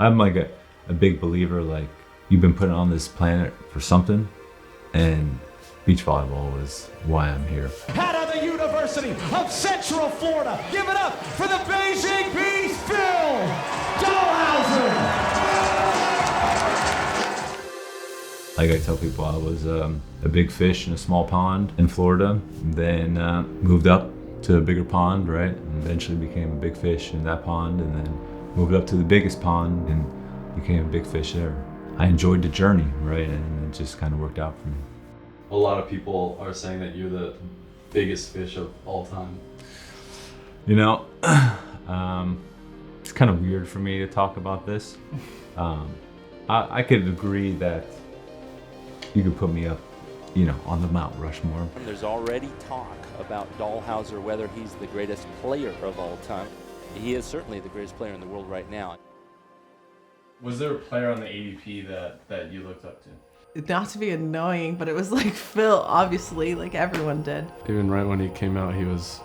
I'm like a big believer, like you've been put on this planet for something, and beach volleyball is why I'm here. Out of the University of Central Florida, give it up for the Beijing Beast, Phil Dalhausser. Like I tell people, I was a big fish in a small pond in Florida, then moved up to a bigger pond, right? And eventually became a big fish in that pond, and then moved up to the biggest pond and became a big fish there. I enjoyed the journey, right? And it just kind of worked out for me. A lot of people are saying that you're the biggest fish of all time. You know, it's kind of weird for me to talk about this. I could agree that you could put me up, you know, on the Mount Rushmore. There's already talk about Dalhausser, whether he's the greatest player of all time. He is certainly the greatest player in the world right now. Was there a player on the AVP that you looked up to? Not to be annoying, but it was like Phil, obviously, like everyone did. Even right when he came out, he was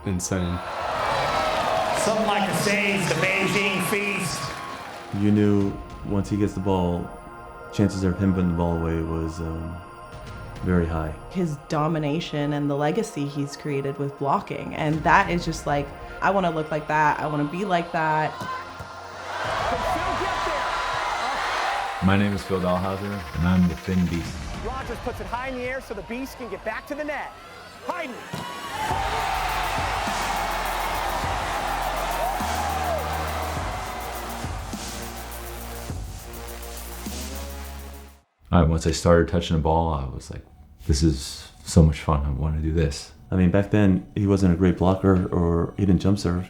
insane. Something like the Saints, the Beijing Beast. You knew once he gets the ball, chances of him putting the ball away was very high. His domination and the legacy he's created with blocking, and that is just like, I want to look like that, I want to be like that. My name is Phil Dalhausser, and I'm the Finn Beast. Rogers puts it high in the air so the Beast can get back to the net. Hayden. All right, once I started touching the ball, I was like, this is so much fun. I want to do this. I mean, back then, he wasn't a great blocker or he didn't jump serve,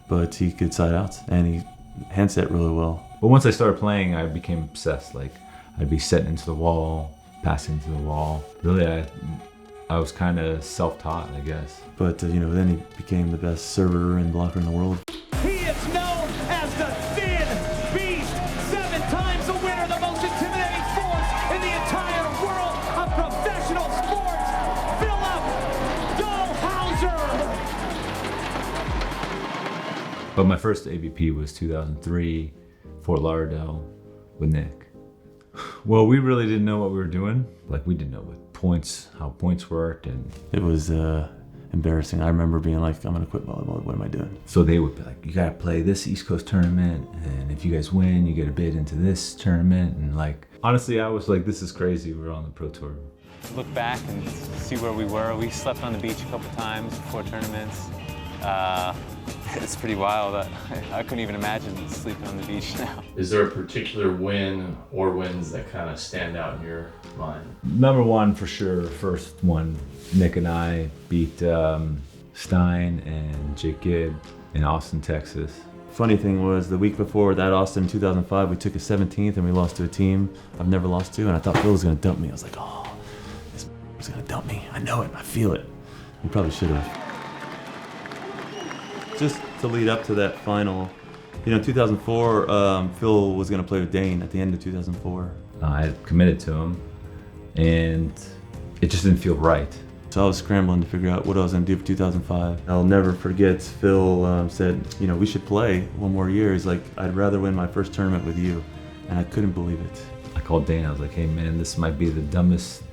but he could side out and he hand set really well. But once I started playing, I became obsessed. Like, I'd be setting into the wall, passing to the wall. Really, I was kind of self-taught, I guess. But, you know, then he became the best server and blocker in the world. He is known as the Finn Beast, 7 times the winner, the most intimidating force in the entire world of professional sports. Philip Dalhausser. But my first AVP was 2003, Fort Lauderdale with Nick. Well, we really didn't know what we were doing. Like, we didn't know what points, how points worked, and it was embarrassing. I remember being like, I'm gonna quit volleyball, what am I doing? So they would be like, you gotta play this East Coast tournament, and if you guys win, you get a bid into this tournament. And like, honestly, I was like, this is crazy, we're on the Pro Tour. Look back and see where we were. We slept on the beach a couple times before tournaments. It's pretty wild. I couldn't even imagine sleeping on the beach now. Is there a particular win or wins that kind of stand out in your mind? Number one, for sure, first one, Nick and I beat Stein and Gibb in Austin, Texas. Funny thing was, the week before that Austin 2005, we took a 17th and we lost to a team I've never lost to, and I thought Phil was gonna dump me. I was like, oh, this was gonna dump me. I know it, I feel it. He probably should have. Just to lead up to that final, you know, 2004, Phil was gonna play with Dane at the end of 2004. I had committed to him, and it just didn't feel right. So I was scrambling to figure out what I was gonna do for 2005. I'll never forget, Phil said, you know, we should play one more year. He's like, I'd rather win my first tournament with you. And I couldn't believe it. I called Dane, I was like, hey man, this might be the dumbest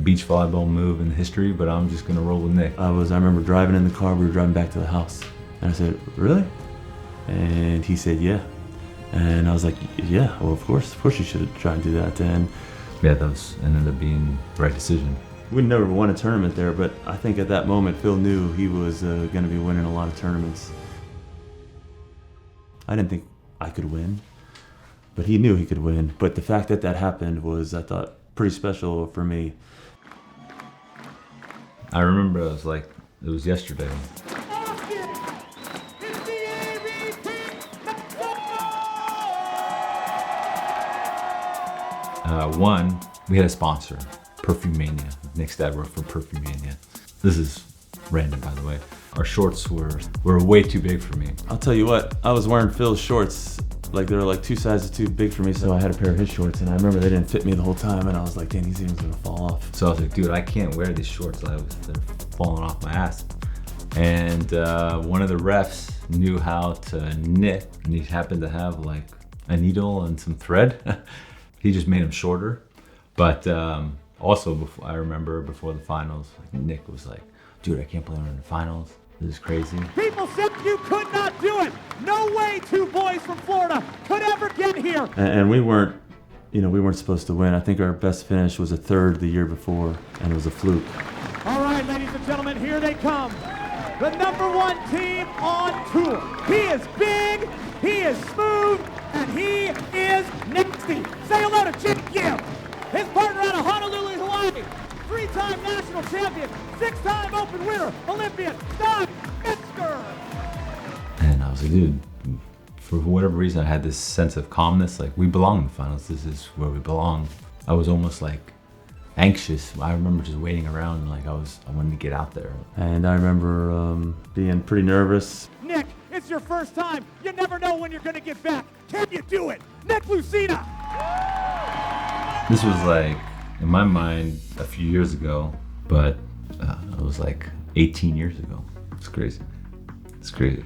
beach volleyball move in history, but I'm just gonna roll with Nick. I remember driving in the car, we were driving back to the house. And I said, really? And he said, yeah. And I was like, yeah, well, of course you should try and do that. And yeah, that ended up being the right decision. We never won a tournament there, but I think at that moment, Phil knew he was gonna be winning a lot of tournaments. I didn't think I could win, but he knew he could win. But the fact that that happened was, I thought, pretty special for me. I remember it was yesterday. One, we had a sponsor, Perfume Mania. Nick's dad worked for Perfume Mania. This is random, by the way. Our shorts were way too big for me. I'll tell you what, I was wearing Phil's shorts, like they were like 2 sizes too big for me, so I had a pair of his shorts, and I remember they didn't fit me the whole time, and I was like, dang, these things are gonna fall off. So I was like, dude, I can't wear these shorts. They're falling off my ass. And one of the refs knew how to knit, and he happened to have like a needle and some thread. He just made them shorter. But also, I remember before the finals, Nick was like, dude, I can't believe we're in the finals. This is crazy. People said you could not do it. No way 2 boys from Florida could ever get here. And we weren't, we weren't supposed to win. I think our best finish was a 3rd the year before, and it was a fluke. All right, ladies and gentlemen, here they come. The #1 team on tour. He is big, he is smooth, and he is nasty. Say hello to Gibb, his partner out of Honolulu, Hawaii. 3-time national champion, 6-time open winner, Olympian, Stein, Metzger. And I was like, dude, for whatever reason, I had this sense of calmness. Like, we belong in the finals. This is where we belong. I was almost like anxious. I remember just waiting around and like I wanted to get out there. And I remember being pretty nervous. Nick, it's your first time. You never know when you're going to get back. Can you do it? Nick Lucena. This was like, in my mind, a few years ago, but it was like 18 years ago. It's crazy. It's crazy.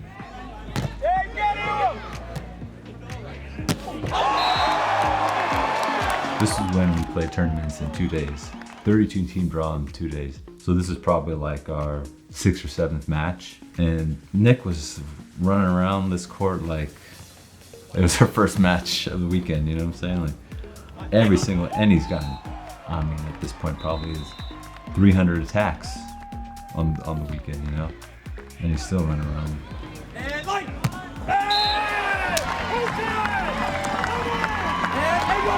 This is when we play tournaments in 2 days. 32 team draw in 2 days. So this is probably like our 6th or 7th match. And Nick was running around this court like it was our first match of the weekend, you know what I'm saying? Like every single, and he's gotten, I mean, at this point probably is 300 attacks on the weekend, you know? And he's still running around. And light. Hey! Who's doing it? And they go.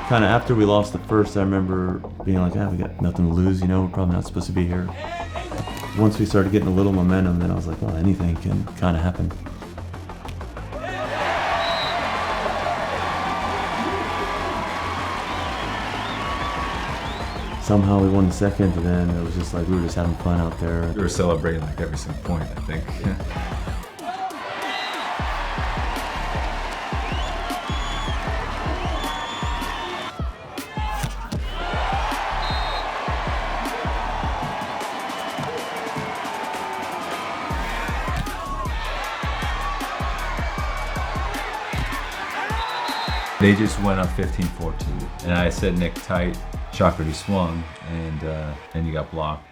Kind of after we lost the first, I remember being like, we got nothing to lose, we're probably not supposed to be here. Once we started getting a little momentum, then I was like, well, anything can kind of happen. Somehow we won the second, and then it was just like we were just having fun out there. We were celebrating like every single point, I think. They just went up 15-14, and I said Nick tight. Shocker, he swung, and you got blocked.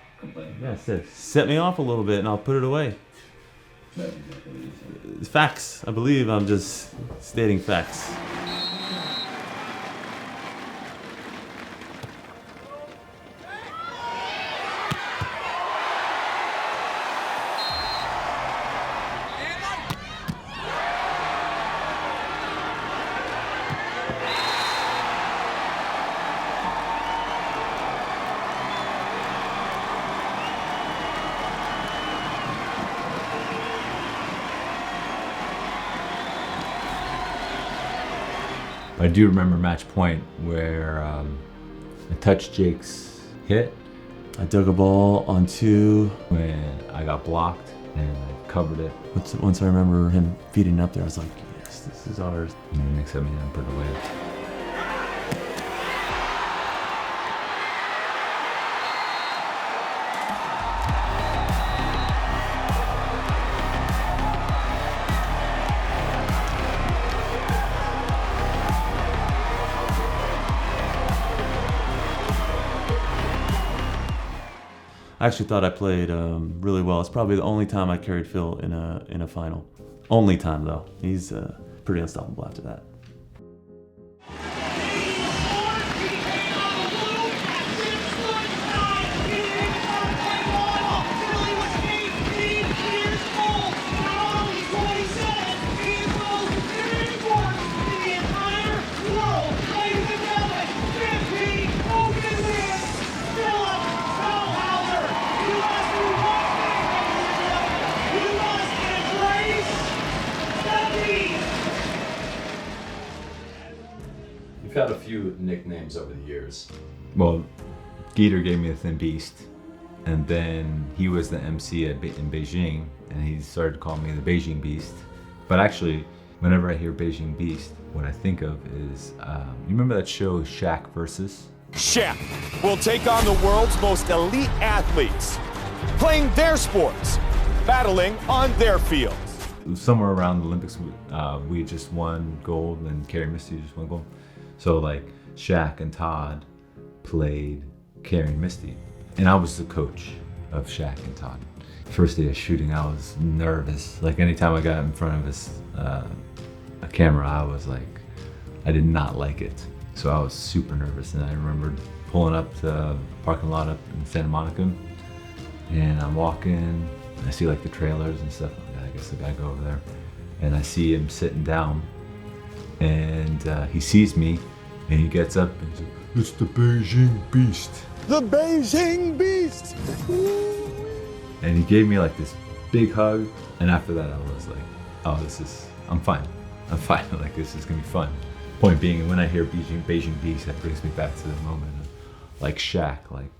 Yeah, set me off a little bit, and I'll put it away. Facts. I believe I'm just stating facts. I do remember match point where I touched Jake's hit. I dug a ball on 2. When I got blocked and I covered it. Once I remember him feeding up there, I was like, yes, this is ours. And Nick set me down and put it away. I actually thought I played really well. It's probably the only time I carried Phil in a final. Only time though. He's pretty unstoppable after that. We've had a few nicknames over the years. Well, Geeter gave me the Thin Beast, and then he was the MC in Beijing, and he started calling me the Beijing Beast. But actually, whenever I hear Beijing Beast, what I think of is, you remember that show Shaq versus? Shaq will take on the world's most elite athletes, playing their sports, battling on their fields. Somewhere around the Olympics, we just won gold, and Keri and Misty just won gold. So like Shaq and Todd played Keri and Misty, and I was the coach of Shaq and Todd. First day of shooting, I was nervous. Like anytime I got in front of a camera, I was like, I did not like it. So I was super nervous, and I remember pulling up to the parking lot up in Santa Monica, and I'm walking, and I see like the trailers and stuff. I guess I gotta go over there. And I see him sitting down, and he sees me, and he gets up and he's like, "It's the Beijing Beast." The Beijing Beast! And he gave me like this big hug, and after that I was like, oh, I'm fine. Like this is gonna be fun. Point being, when I hear Beijing Beast, that brings me back to the moment of like Shaq, like